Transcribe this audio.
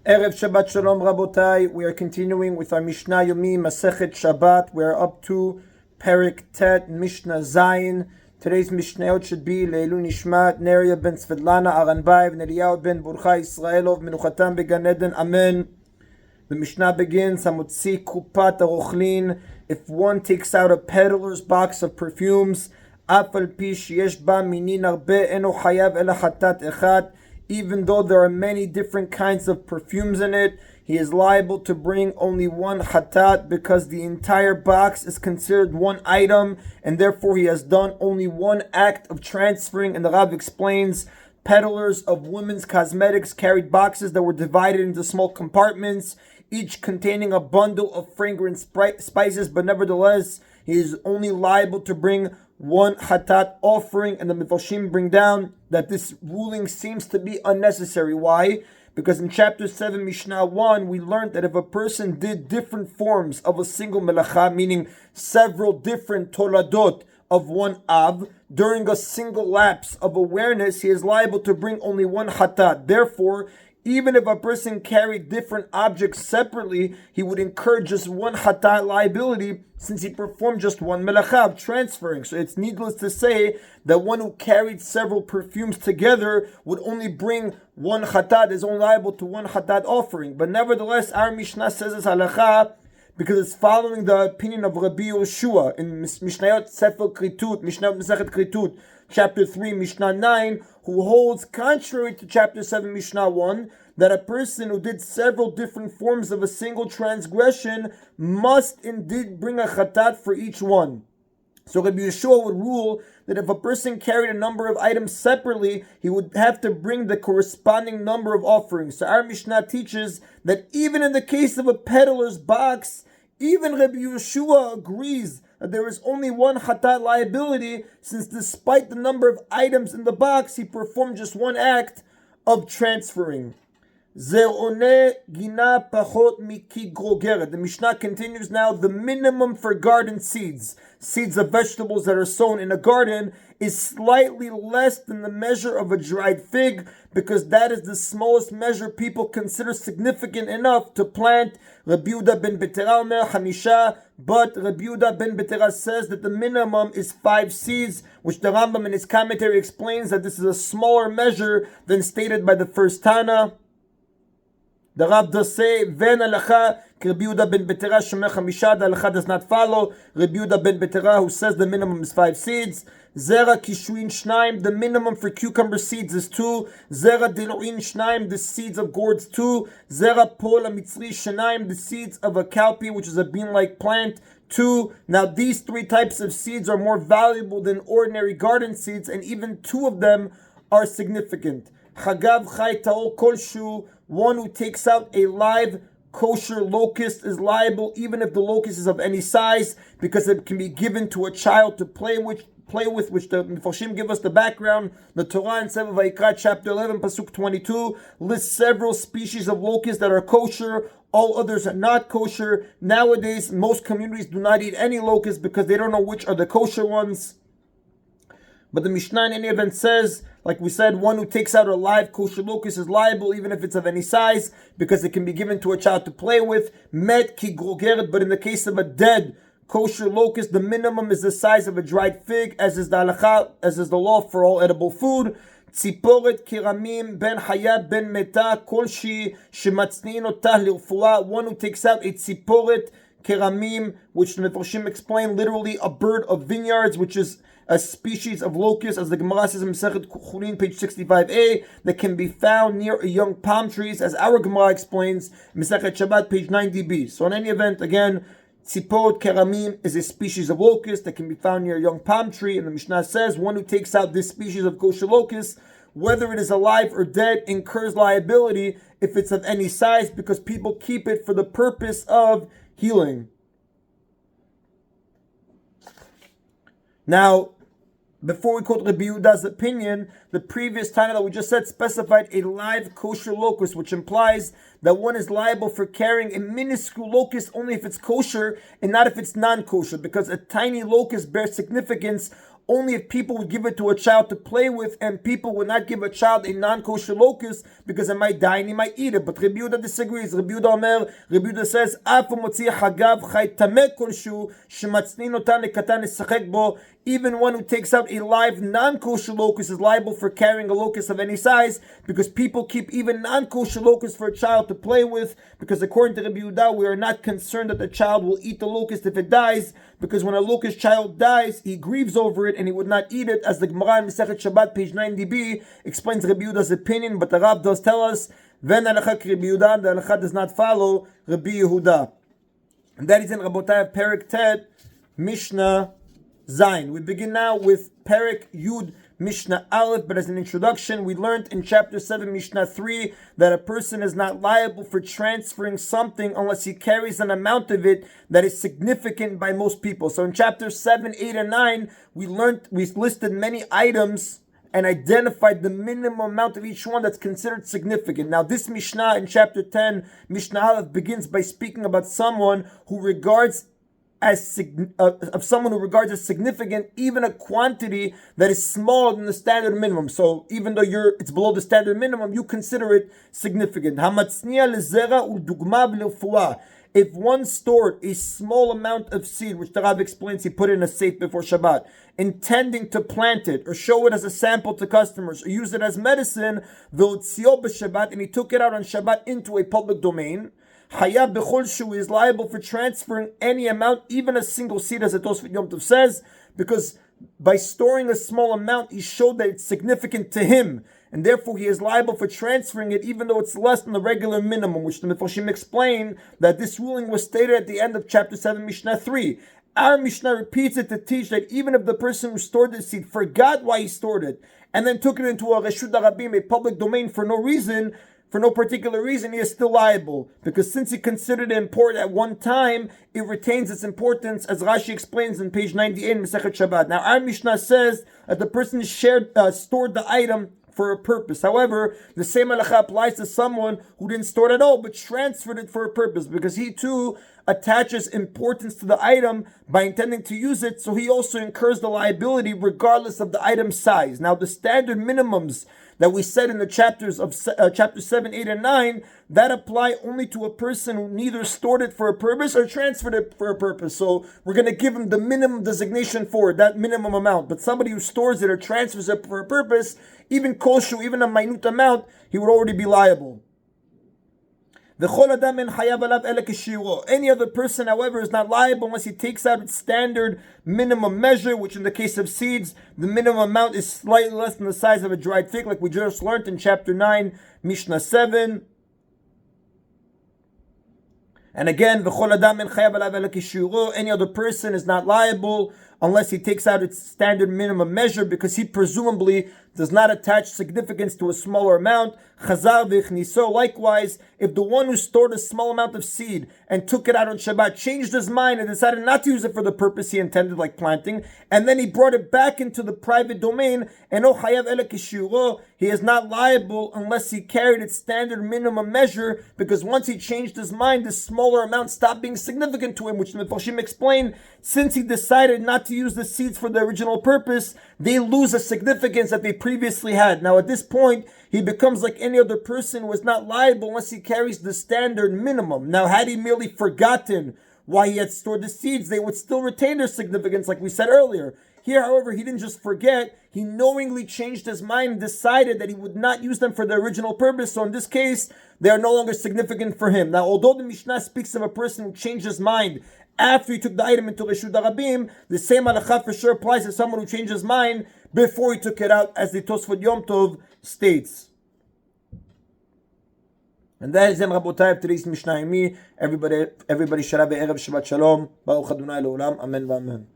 Erev Shabbat Shalom Rabotai. We are continuing with our Mishna Yomi Masechet Shabbat. We are up to Perik Tet Mishnah Zayin. Today's Mishnayot should be Leilu Nishmat Neria ben Svetlana Aranbayev Neriyahu ben Burcha Israelov Menuchatam Began Eden. Amen. The Mishnah begins Hamutzi Kupat Arochlin. If one takes out a peddler's box of perfumes, Afal Pi Sheyesh Ba Minin Arbe Eno Chayav Ela Chatat Echat. Even though there are many different kinds of perfumes in it, he is liable to bring only one chatat because the entire box is considered one item, and therefore he has done only one act of transferring. And the Rav explains, peddlers of women's cosmetics carried boxes that were divided into small compartments, each containing a bundle of fragrant spices, but nevertheless, he is only liable to bring one chatat offering. And the Mefarshim bring down that this ruling seems to be unnecessary. Why? Because in chapter 7, Mishnah 1, we learned that if a person did different forms of a single melacha, meaning several different toladot of one av, during a single lapse of awareness, he is liable to bring only one chatat. Therefore, even if a person carried different objects separately, he would incur just one chatat liability since he performed just one melacha of transferring. So it's needless to say that one who carried several perfumes together would only bring one chatat, is only liable to one chatat offering. But nevertheless, our Mishnah says it's halacha because it's following the opinion of Rabbi Yoshua in Mishnayot Sefer Kritut, Mishnayot Masechet Kritut, chapter 3, Mishnah 9, who holds, contrary to chapter 7, Mishnah 1, that a person who did several different forms of a single transgression must indeed bring a chatat for each one. So Rabbi Yeshua would rule that if a person carried a number of items separately, he would have to bring the corresponding number of offerings. So our Mishnah teaches that even in the case of a peddler's box, even Rabbi Yeshua agrees that there is only one chatat liability, since despite the number of items in the box, he performed just one act of transferring. The Mishnah continues now. The minimum for garden seeds of vegetables that are sown in a garden, is slightly less than the measure of a dried fig, because that is the smallest measure people consider significant enough to plant. Rabbi Yehuda ben Betera omer hamisha, but Rabbi Yehuda ben Betera says that the minimum is 5 seeds, which the Rambam in his commentary explains that this is a smaller measure than stated by the first Tana. The Rav does say, Ven halacha, Rabbi Yehuda ben Betera shomer chamisha, the halacha does not follow Rabbi Yehuda ben Betera, who says the minimum is 5 seeds. Zera kishuin shnaim, the minimum for cucumber seeds is 2. Zera diluin shnaim, the seeds of gourds 2. Zera pol mitzri shnaim, the seeds of a cowpea, which is a bean-like plant, 2. Now these 3 types of seeds are more valuable than ordinary garden seeds, and even 2 of them are significant. Chagav chay ta'or kolshu, one who takes out a live kosher locust is liable even if the locust is of any size, because it can be given to a child to play with, which the Mefarshim give us the background. The Torah in Sefer Vayikra, chapter 11, pasuk 22, lists several species of locusts that are kosher. All others are not kosher. Nowadays, most communities do not eat any locusts because they don't know which are the kosher ones. But the Mishnah in any event says, like we said, one who takes out a live kosher locust is liable even if it's of any size, because it can be given to a child to play with. Met ki grogeret, but in the case of a dead kosher locust, the minimum is the size of a dried fig, as is the halacha, as is the law for all edible food. Tziporet kiramim ben hayat ben meta kolshi shematznin otah lirfuah, one who takes out a tziporet keramim, which the Mefarshim explain literally a bird of vineyards, which is a species of locust, as the Gemara says in Masechet Chulin, page 65a, that can be found near young palm trees, as our Gemara explains, Masechet Shabbat, page 90b. So in any event, again, Tzipot keramim is a species of locust that can be found near a young palm tree, and the Mishnah says one who takes out this species of kosher locust, whether it is alive or dead, incurs liability if it's of any size, because people keep it for the purpose of healing. Now, before we quote Rabbi Yehuda's opinion, the previous Tana that we just said specified a live kosher locust, which implies that one is liable for carrying a minuscule locust only if it's kosher and not if it's non-kosher, because a tiny locust bears significance only if people would give it to a child to play with, and people would not give a child a non-kosher locust because it might die and he might eat it. But Rabbi Yehuda disagrees. Rabbi Yehuda says, even one who takes out a live non-kosher locust is liable for carrying a locust of any size, because people keep even non-kosher locusts for a child to play with, because according to Rabbi Yehuda, we are not concerned that the child will eat the locust if it dies, because when a locust child dies, he grieves over it and he would not eat it, as the Gemara in Masechet Shabbat, page 90b, explains Rabbi Yehuda's opinion, but the Rav does tell us, Ven halacha Rabbi Yehuda, the halacha does not follow Rabbi Yehuda. And that is in Rabotai Perek Tet, Mishnah Zayin. We begin now with Perek Yud Mishnah Aleph, but as an introduction, we learned in chapter 7, Mishnah 3, that a person is not liable for transferring something unless he carries an amount of it that is significant by most people. So in chapter 7, 8, and 9, we listed many items and identified the minimum amount of each one that's considered significant. Now this Mishnah in chapter 10, Mishnah Aleph, begins by speaking about someone who regards as significant even a quantity that is smaller than the standard minimum. So even though it's below the standard minimum, you consider it significant. If one stored a small amount of seed, which the Rav explains he put in a safe before Shabbat, intending to plant it or show it as a sample to customers or use it as medicine, and he took it out on Shabbat into a public domain, Hayab b'chol shu is liable for transferring any amount, even a single seed, as the Tosfot Yom Tov says, because by storing a small amount, he showed that it's significant to him, and therefore he is liable for transferring it, even though it's less than the regular minimum, which the Mefarshim explain that this ruling was stated at the end of chapter 7, Mishnah 3. Our Mishnah repeats it to teach that even if the person who stored the seed forgot why he stored it, and then took it into a Reshut HaRabim, a public domain, for no particular reason, he is still liable. Because since he considered it important at one time, it retains its importance, as Rashi explains in page 98 in Masechet Shabbat. Now, our Mishnah says that the person stored the item for a purpose. However, the same halacha applies to someone who didn't store it at all, but transferred it for a purpose, because he too attaches importance to the item by intending to use it, so he also incurs the liability regardless of the item's size. Now, the standard minimums that we said in the chapters of chapter 7, 8, and 9, that apply only to a person who neither stored it for a purpose or transferred it for a purpose. So we're going to give him the minimum designation for it, that minimum amount. But somebody who stores it or transfers it for a purpose, even koshu, even a minute amount, he would already be liable. Any other person, however, is not liable unless he takes out its standard minimum measure, which in the case of seeds, the minimum amount is slightly less than the size of a dried fig, like we just learned in chapter 9, Mishnah 7. And again, any other person is not liable unless he takes out its standard minimum measure, because he presumably does not attach significance to a smaller amount. Chazar v'chniso. Likewise, if the one who stored a small amount of seed and took it out on Shabbat changed his mind and decided not to use it for the purpose he intended, like planting, and then he brought it back into the private domain, and he is not liable unless he carried its standard minimum measure, because once he changed his mind, the smaller amount stopped being significant to him, which the Mefarshim explain, since he decided not to use the seeds for the original purpose, they lose the significance that they previously had. Now at this point, he becomes like any other person who is not liable unless he carries the standard minimum. Now, had he merely forgotten why he had stored the seeds, they would still retain their significance, like we said earlier. Here, however, he didn't just forget, he knowingly changed his mind and decided that he would not use them for the original purpose, so in this case, they are no longer significant for him. Now, although the Mishnah speaks of a person who changed his mind after he took the item into Reshut HaRabim, the same halacha for sure applies to someone who changed his mind before he took it out, as the Tosfot Yom Tov states. And that is in Rabotai today's Mishna Yomi. Everybody should have a Erev Shabbat Shalom. Baruch Adonai Le'olam. Amen v'amen.